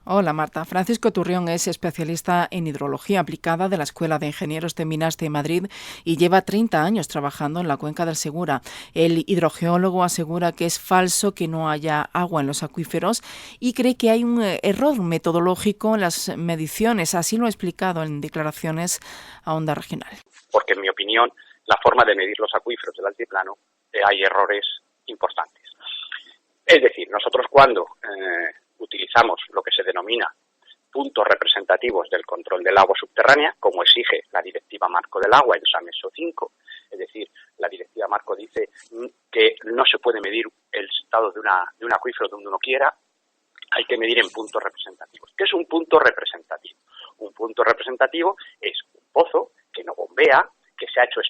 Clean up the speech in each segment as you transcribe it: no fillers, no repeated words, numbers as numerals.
Hola Marta, Francisco Turrión es especialista en hidrología aplicada de la Escuela de Ingenieros de Minas de Madrid y lleva 30 años trabajando en la cuenca del Segura. El hidrogeólogo asegura que es falso que no haya agua en los acuíferos y cree que hay un error metodológico en las mediciones. Así lo ha explicado en declaraciones a Onda Regional. Porque en mi opinión, la forma de medir los acuíferos del altiplano hay errores importantes. Es decir, nosotros cuando utilizamos lo que se denomina puntos representativos del control del agua subterránea, como exige la Directiva Marco del Agua, el SAMESO 5, es decir, la Directiva Marco dice que no se puede medir el estado de un acuífero donde uno quiera, hay que medir en puntos representativos. ¿Qué es un punto representativo? Un punto representativo es un pozo que no bombea, que se ha hecho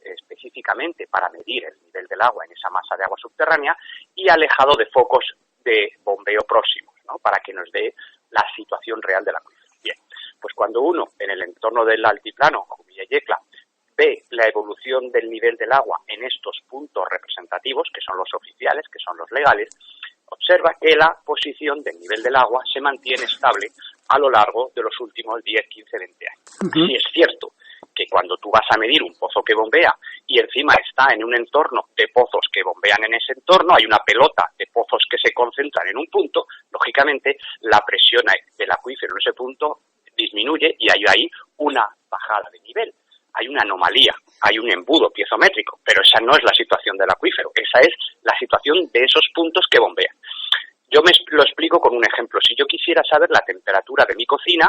específicamente para medir el nivel del agua en esa masa de agua subterránea y alejado de focos de bombeo próximos, ¿no? Para que nos dé la situación real del acuífero. Bien, pues cuando uno en el entorno del altiplano, Jumilla y Yecla, ve la evolución del nivel del agua en estos puntos representativos, que son los oficiales, que son los legales, observa que la posición del nivel del agua se mantiene estable a lo largo de los últimos 10, 15, 20 años. Sí es cierto que cuando tú vas a medir un pozo que bombea y encima está en un entorno de pozos que bombean en ese entorno, hay una pelota de pozos que se concentran en un punto, lógicamente la presión del acuífero en ese punto disminuye y hay ahí una bajada de nivel. Hay una anomalía, hay un embudo piezométrico, pero esa no es la situación del acuífero, esa es la situación de esos puntos que bombean. Yo me lo explico con un ejemplo. Si yo quisiera saber la temperatura de mi cocina,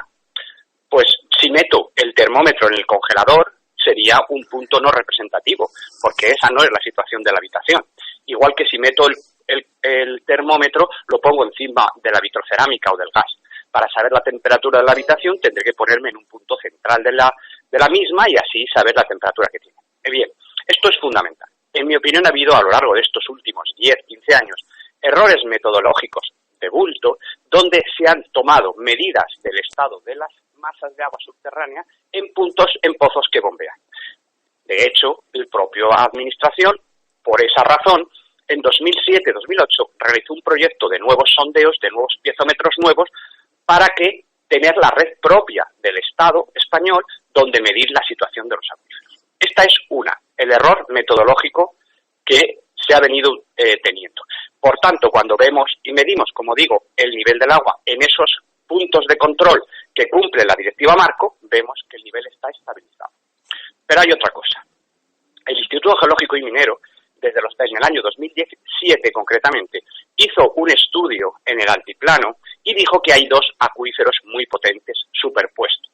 pues si meto el termómetro en el congelador sería un punto no representativo, porque esa no es la situación de la habitación. Igual que si meto el termómetro, lo pongo encima de la vitrocerámica o del gas. Para saber la temperatura de la habitación tendré que ponerme en un punto central de la misma y así saber la temperatura que tiene. Bien, esto es fundamental. En mi opinión ha habido a lo largo de estos últimos 10, 15 años errores metodológicos de bulto donde se han tomado medidas del estado de las masas de agua subterránea en pozos que bombean. De hecho, el propio administración, por esa razón, en 2007-2008 realizó un proyecto de nuevos sondeos, de nuevos piezómetros nuevos, para que tener la red propia del Estado español donde medir la situación de los acuíferos. Esta es el error metodológico que se ha venido teniendo. Por tanto, cuando vemos y medimos, como digo, el nivel del agua en esos puntos de control que cumple la Directiva Marco, vemos que el nivel está estabilizado. Pero hay otra cosa. El Instituto Geológico y Minero, en el año 2017 concretamente, hizo un estudio en el altiplano y dijo que hay dos acuíferos muy potentes superpuestos.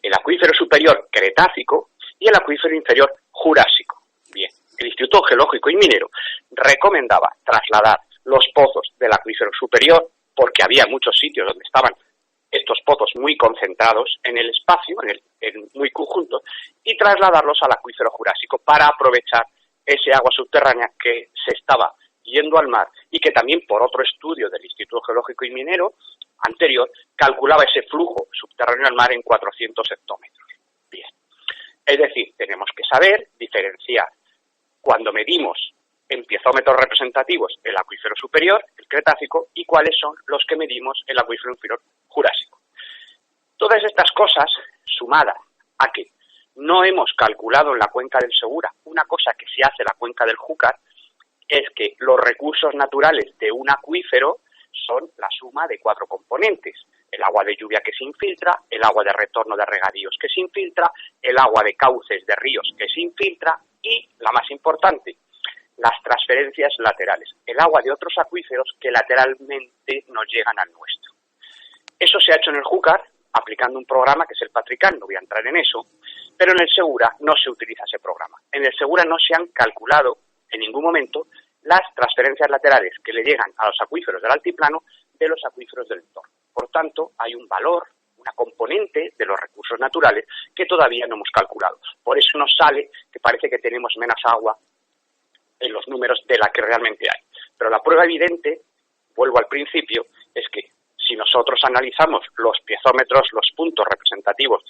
El acuífero superior Cretácico y el acuífero inferior Jurásico. Bien, el Instituto Geológico y Minero recomendaba trasladar los pozos del acuífero superior, porque había muchos sitios donde estaban estos pozos muy concentrados en el espacio, muy conjuntos, y trasladarlos al acuífero Jurásico para aprovechar ese agua subterránea que se estaba yendo al mar y que también por otro estudio del Instituto Geológico y Minero anterior calculaba ese flujo subterráneo al mar en 400 hectómetros. Bien, es decir, tenemos que saber diferenciar cuando medimos en piezómetros representativos el acuífero superior, el Cretácico, y cuáles son los que medimos el acuífero inferior Jurásico. Todas estas cosas, sumadas a que no hemos calculado en la cuenca del Segura una cosa que se hace en la cuenca del Júcar, es que los recursos naturales de un acuífero son la suma de 4 componentes. El agua de lluvia que se infiltra, el agua de retorno de regadíos que se infiltra, el agua de cauces de ríos que se infiltra y, la más importante, las transferencias laterales, el agua de otros acuíferos que lateralmente nos llegan al nuestro. Eso se ha hecho en el Júcar aplicando un programa que es el Patrican, no voy a entrar en eso, pero en el Segura no se utiliza ese programa. En el Segura no se han calculado en ningún momento las transferencias laterales que le llegan a los acuíferos del altiplano de los acuíferos del entorno. Por tanto, hay un valor, una componente de los recursos naturales que todavía no hemos calculado. Por eso nos sale que parece que tenemos menos agua en los números de la que realmente hay. Pero la prueba evidente, vuelvo al principio, es que si nosotros analizamos los piezómetros, los puntos representativos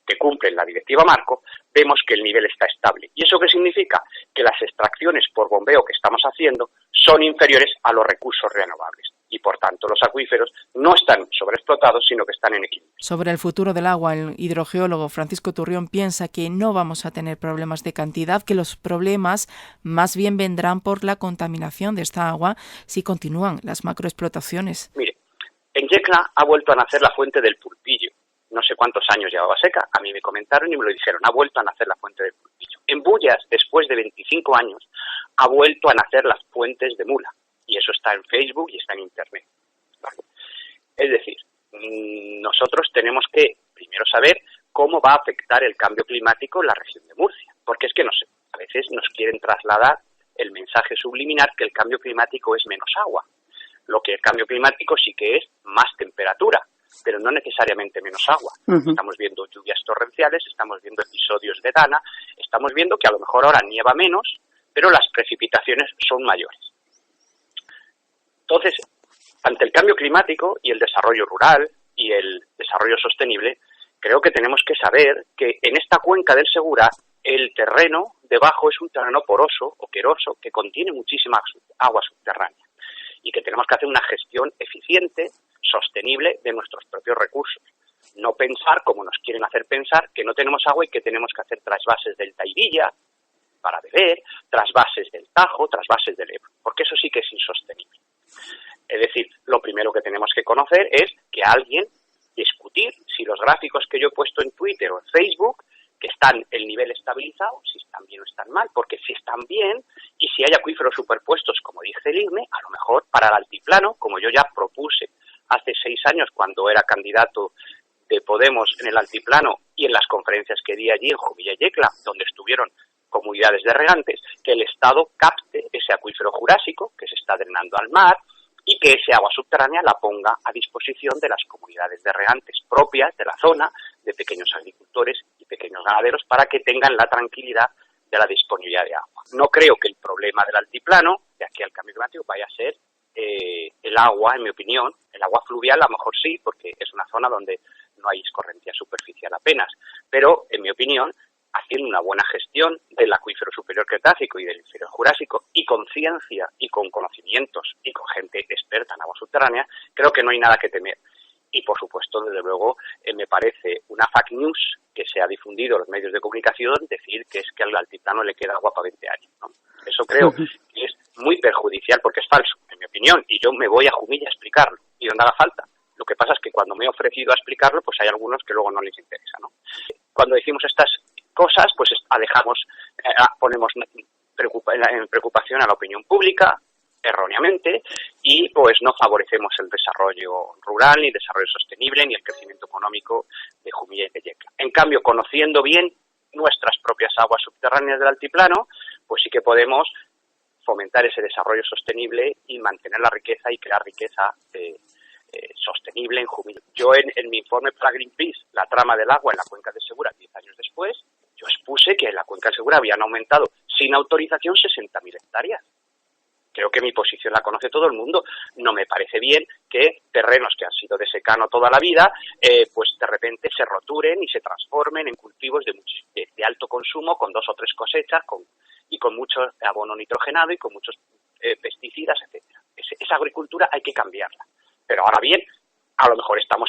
que cumplen la Directiva Marco, vemos que el nivel está estable. ¿Y eso qué significa? Que las extracciones por bombeo que estamos haciendo son inferiores a los recursos renovables. Y por tanto los acuíferos no están sobreexplotados sobreexplotados, sino que están en equilibrio. Sobre el futuro del agua, el hidrogeólogo Francisco Turrión piensa que no vamos a tener problemas de cantidad, que los problemas más bien vendrán por la contaminación de esta agua si continúan las macroexplotaciones. Mire, en Yecla ha vuelto a nacer la fuente del Pulpillo. No sé cuántos años llevaba seca, a mí me comentaron y me lo dijeron, ha vuelto a nacer la fuente del Pulpillo. En Bullas, después de 25 años, ha vuelto a nacer las fuentes de Mula, y eso está en Facebook y está en Internet. ¿Vale? Es decir, nosotros tenemos que primero saber cómo va a afectar el cambio climático en la región de Murcia, porque es que a veces nos quieren trasladar el mensaje subliminal que el cambio climático es menos agua. Lo que el cambio climático sí que es más temperatura, pero no necesariamente menos agua. Estamos viendo lluvias torrenciales, estamos viendo episodios de Dana, estamos viendo que a lo mejor ahora nieva menos, pero las precipitaciones son mayores. Entonces, ante el cambio climático y el desarrollo rural y el desarrollo sostenible, creo que tenemos que saber que en esta cuenca del Segura el terreno debajo es un terreno poroso o queroso que contiene muchísima agua subterránea y que tenemos que hacer una gestión eficiente, sostenible de nuestros propios recursos. No pensar, como nos quieren hacer pensar, que no tenemos agua y que tenemos que hacer trasvases del Tairilla para beber, trasvases del Tajo, trasvases del Ebro, porque eso sí que es insostenible. Es decir, lo primero que tenemos que conocer es que alguien discutir si los gráficos que yo he puesto en Twitter o en Facebook, que están el nivel estabilizado, si están bien o están mal, porque si están bien y si hay acuíferos superpuestos, como dice el IGME, a lo mejor para el altiplano, como yo ya propuse hace 6 años cuando era candidato de Podemos en el altiplano y en las conferencias que di allí en Jumilla y Yecla, donde estuvieron comunidades de regantes, que el Estado capte ese acuífero jurásico que se está drenando al mar y que ese agua subterránea la ponga a disposición de las comunidades de regantes propias de la zona, de pequeños agricultores y pequeños ganaderos, para que tengan la tranquilidad de la disponibilidad de agua. No creo que el problema del altiplano, de aquí al cambio climático, vaya a ser el agua, en mi opinión. El agua fluvial a lo mejor sí, porque es una zona donde no hay escorrencia superficial apenas, pero en mi opinión, haciendo una buena gestión del acuífero superior Cretácico y del inferior Jurásico, y con ciencia y con conocimientos y con gente experta en agua subterránea, creo que no hay nada que temer. Y por supuesto, desde luego, me parece una fake news que se ha difundido en los medios de comunicación decir que es que al altiplano le queda agua para 20 años, ¿no? Eso creo que es muy perjudicial porque es falso, en mi opinión, y yo me voy a Jumilla a explicarlo, y donde haga falta. Lo que pasa es que cuando me he ofrecido a explicarlo, pues hay algunos que luego no les interesa, ¿no? Cuando decimos estas cosas, pues ponemos en preocupación a la opinión pública, erróneamente, y pues no favorecemos el desarrollo rural, ni el desarrollo sostenible, ni el crecimiento económico de Jumilla y de Yecla. En cambio, conociendo bien nuestras propias aguas subterráneas del altiplano, pues sí que podemos fomentar ese desarrollo sostenible y mantener la riqueza y crear riqueza sostenible en Jumilla. Yo en mi informe para Greenpeace, la trama del agua en la cuenca del Segura, 10 años después, yo expuse que en la cuenca del Segura habían aumentado sin autorización 60.000 hectáreas. Creo que mi posición la conoce todo el mundo. No me parece bien que terrenos que han sido de secano toda la vida, pues de repente se roturen y se transformen en cultivos de alto consumo, con 2 o 3 cosechas, y con mucho abono nitrogenado y con muchos pesticidas, etcétera. Esa agricultura hay que cambiarla. Pero ahora bien, a lo mejor estamos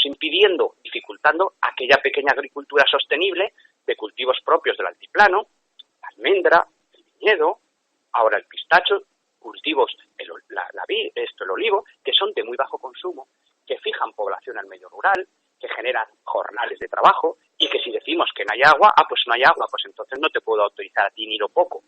dificultando aquella pequeña agricultura sostenible de cultivos propios del altiplano, la almendra, el viñedo, ahora el pistacho, cultivos, el olivo, que son de muy bajo consumo, que fijan población al medio rural, que generan jornales de trabajo, y que si decimos que no hay agua, pues no hay agua, pues entonces no te puedo autorizar a ti ni lo poco.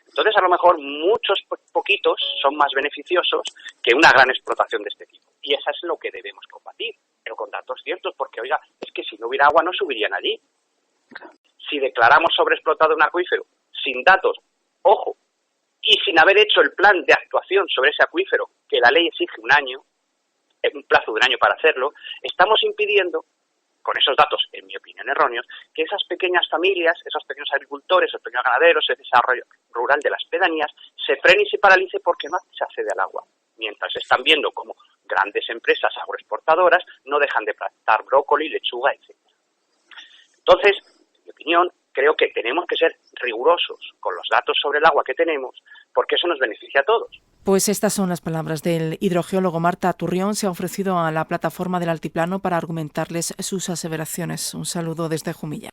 Entonces, a lo mejor muchos poquitos son más beneficiosos que una gran explotación de este tipo. Y eso es lo que debemos combatir, pero con datos ciertos, porque, oiga, es que si no hubiera agua no subirían allí. Si declaramos sobreexplotado un acuífero sin datos, ojo, y sin haber hecho el plan de actuación sobre ese acuífero, que la ley exige un plazo de un año para hacerlo, estamos impidiendo, con esos datos, en mi opinión, erróneos, que esas pequeñas familias, esos pequeños agricultores, esos pequeños ganaderos, ese desarrollo rural de las pedanías, se frene y se paralice porque no se accede al agua. Mientras están viendo como grandes empresas agroexportadoras no dejan de plantar brócoli, lechuga, etc. Entonces, en mi opinión, creo que tenemos que ser rigurosos con los datos sobre el agua que tenemos, porque eso nos beneficia a todos. Pues estas son las palabras del hidrogeólogo. Marta Turrión se ha ofrecido a la plataforma del Altiplano para argumentarles sus aseveraciones. Un saludo desde Jumilla.